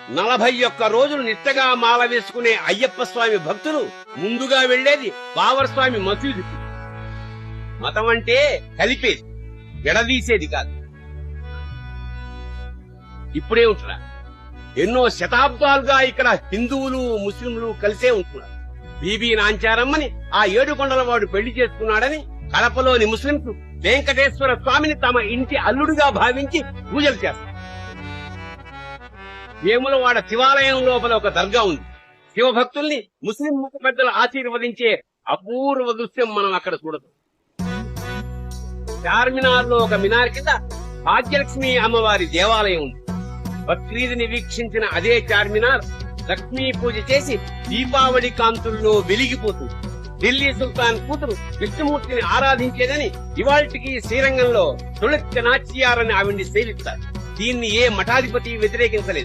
41 రోజులు నిష్టగా మాల వేసుకునే అయ్యప్ప స్వామి భక్తులు ముందుగా వెళ్లేది బావర్ స్వామి మసీదుకి. మతం అంటే కలిపేది, ఎడదీసేది కాదు. ఇప్పుడే ఉంటున్నారు. ఎన్నో శతాబ్దాలుగా ఇక్కడ హిందువులు ముస్లింలు కలిసే ఉంటున్నారు. బీబీ నాంచారమ్మని ఆ 7 కొండల వాడు పెళ్లి చేసుకున్నాడని కడపలోని ముస్లింలు వెంకటేశ్వర స్వామిని తమ ఇంటి అల్లుడుగా భావించి పూజలు చేస్తారు. వేములవాడ శివాలయం లోపల ఒక దర్గా ఉంది. శివభక్తుల్ని ముస్లిం ముఖ పెద్దలు ఆశీర్వదించే అపూర్వ దృశ్యం మనం అక్కడ చూడదు. చార్మినార్ లో ఒక మినార్ కింద భాగ్యలక్ష్మి అమ్మవారి దేవాలయం ఉంది. బక్రీద్ని వీక్షించిన అదే చార్మినార్ లక్ష్మీ పూజ చేసి దీపావళి కాంతుల్లో వెలిగిపోతుంది. ఢిల్లీ సుల్తాన్ కూతురు విష్ణుమూర్తిని ఆరాధించేదని ఇవాళ్టికి శ్రీరంగంలో తొలెత్త నాచ్యారని ఆవిడ్ని సేవిస్తారు. దీన్ని ఏ మఠాధిపతి వ్యతిరేకించలేదు.